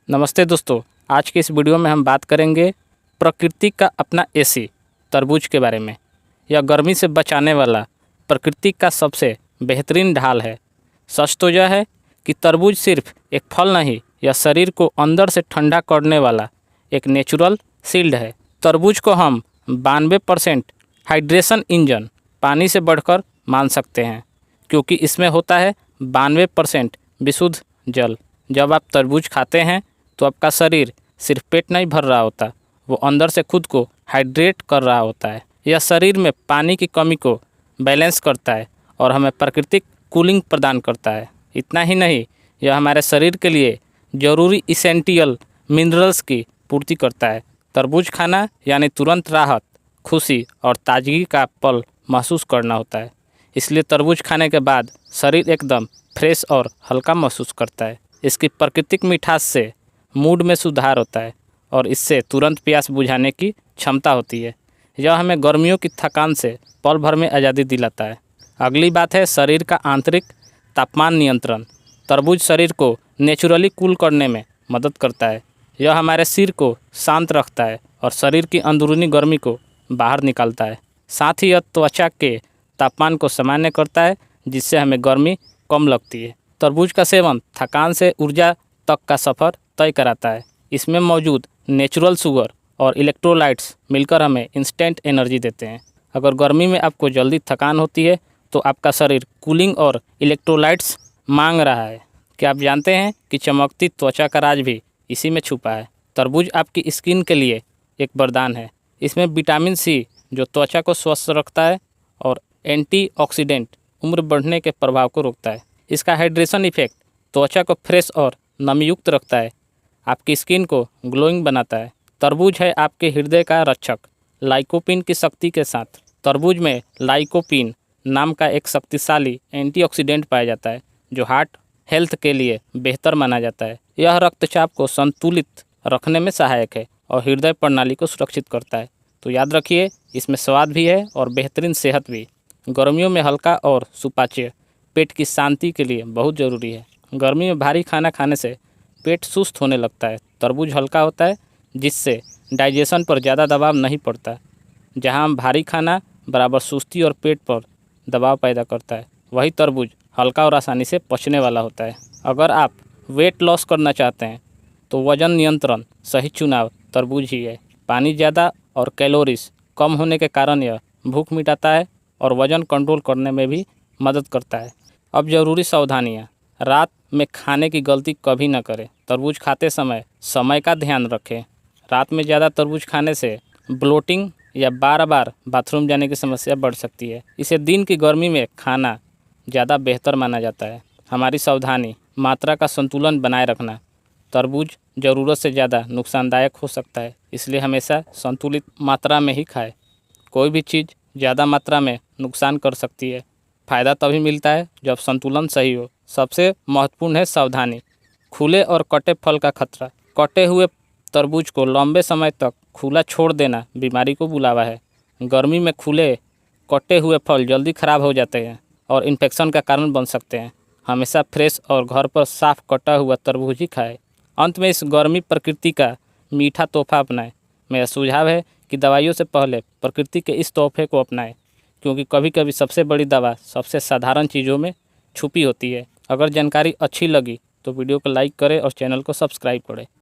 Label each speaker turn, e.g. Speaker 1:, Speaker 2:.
Speaker 1: नमस्ते दोस्तों, आज के इस वीडियो में हम बात करेंगे प्रकृति का अपना एसी तरबूज के बारे में। यह गर्मी से बचाने वाला प्रकृति का सबसे बेहतरीन ढाल है। सच तो यह है कि तरबूज सिर्फ एक फल नहीं, यह शरीर को अंदर से ठंडा करने वाला एक नेचुरल शील्ड है। तरबूज को हम 92% हाइड्रेशन इंजन पानी से बढ़कर मान सकते हैं, क्योंकि इसमें होता है 92% विशुद्ध जल। जब आप तरबूज खाते हैं तो आपका शरीर सिर्फ पेट नहीं भर रहा होता, वो अंदर से खुद को हाइड्रेट कर रहा होता है। यह शरीर में पानी की कमी को बैलेंस करता है और हमें प्राकृतिक कूलिंग प्रदान करता है। इतना ही नहीं, यह हमारे शरीर के लिए ज़रूरी इसेंशियल मिनरल्स की पूर्ति करता है। तरबूज खाना यानी तुरंत राहत, खुशी और ताजगी का पल महसूस करना होता है। इसलिए तरबूज खाने के बाद शरीर एकदम फ्रेश और हल्का महसूस करता है। इसकी प्राकृतिक मिठास से मूड में सुधार होता है और इससे तुरंत प्यास बुझाने की क्षमता होती है। यह हमें गर्मियों की थकान से पल भर में आज़ादी दिलाता है। अगली बात है शरीर का आंतरिक तापमान नियंत्रण। तरबूज शरीर को नेचुरली कूल करने में मदद करता है। यह हमारे सिर को शांत रखता है और शरीर की अंदरूनी गर्मी को बाहर निकालता है। साथ ही यह त्वचा के तापमान को सामान्य करता है, जिससे हमें गर्मी कम लगती है। तरबूज का सेवन थकान से ऊर्जा तक का सफ़र तय कराता है। इसमें मौजूद नेचुरल शुगर और इलेक्ट्रोलाइट्स मिलकर हमें इंस्टेंट एनर्जी देते हैं। अगर गर्मी में आपको जल्दी थकान होती है तो आपका शरीर कूलिंग और इलेक्ट्रोलाइट्स मांग रहा है। क्या आप जानते हैं कि चमकती त्वचा का राज भी इसी में छुपा है? तरबूज आपकी स्किन के लिए एक वरदान है। इसमें विटामिन सी जो त्वचा को स्वस्थ रखता है और एंटीऑक्सीडेंट उम्र बढ़ने के प्रभाव को रोकता है। इसका हाइड्रेशन इफेक्ट त्वचा को फ्रेश और नमीयुक्त रखता है, आपकी स्किन को ग्लोइंग बनाता है। तरबूज है आपके हृदय का रक्षक। लाइकोपीन की शक्ति के साथ तरबूज में लाइकोपीन नाम का एक शक्तिशाली एंटीऑक्सीडेंट पाया जाता है, जो हार्ट हेल्थ के लिए बेहतर माना जाता है। यह रक्तचाप को संतुलित रखने में सहायक है और हृदय प्रणाली को सुरक्षित करता है। तो याद रखिए, इसमें स्वाद भी है और बेहतरीन सेहत भी। गर्मियों में हल्का और सुपाच्य पेट की शांति के लिए बहुत ज़रूरी है। गर्मी में भारी खाना खाने से पेट सुस्त होने लगता है। तरबूज हल्का होता है, जिससे डाइजेशन पर ज़्यादा दबाव नहीं पड़ता। जहां हम भारी खाना बराबर सुस्ती और पेट पर दबाव पैदा करता है, वही तरबूज हल्का और आसानी से पचने वाला होता है। अगर आप वेट लॉस करना चाहते हैं तो वज़न नियंत्रण सही चुनाव तरबूज ही है। पानी ज़्यादा और कैलोरीज कम होने के कारण यह भूख मिटाता है और वज़न कंट्रोल करने में भी मदद करता है। अब ज़रूरी सावधानियाँ। रात में खाने की गलती कभी न करें। तरबूज खाते समय का ध्यान रखें। रात में ज़्यादा तरबूज खाने से ब्लोटिंग या बार बार बाथरूम जाने की समस्या बढ़ सकती है। इसे दिन की गर्मी में खाना ज़्यादा बेहतर माना जाता है। हमारी सावधानी, मात्रा का संतुलन बनाए रखना। तरबूज ज़रूरत से ज़्यादा नुकसानदायक हो सकता है, इसलिए हमेशा संतुलित मात्रा में ही खाएं। कोई भी चीज़ ज़्यादा मात्रा में नुकसान कर सकती है। फ़ायदा तभी मिलता है जब संतुलन सही हो। सबसे महत्वपूर्ण है सावधानी। खुले और कटे फल का खतरा। कटे हुए तरबूज को लंबे समय तक खुला छोड़ देना बीमारी को बुलावा है। गर्मी में खुले कटे हुए फल जल्दी खराब हो जाते हैं और इन्फेक्शन का कारण बन सकते हैं। हमेशा फ्रेश और घर पर साफ कटा हुआ तरबूज ही खाएं। अंत में इस गर्मी प्रकृति का मीठा तोहफा अपनाएं। मेरा सुझाव है कि दवाइयों से पहले प्रकृति के इस तोहफे को अपनाएं, क्योंकि कभी कभी सबसे बड़ी दवा सबसे साधारण चीज़ों में छुपी होती है। अगर जानकारी अच्छी लगी तो वीडियो को लाइक करें और चैनल को सब्सक्राइब करें।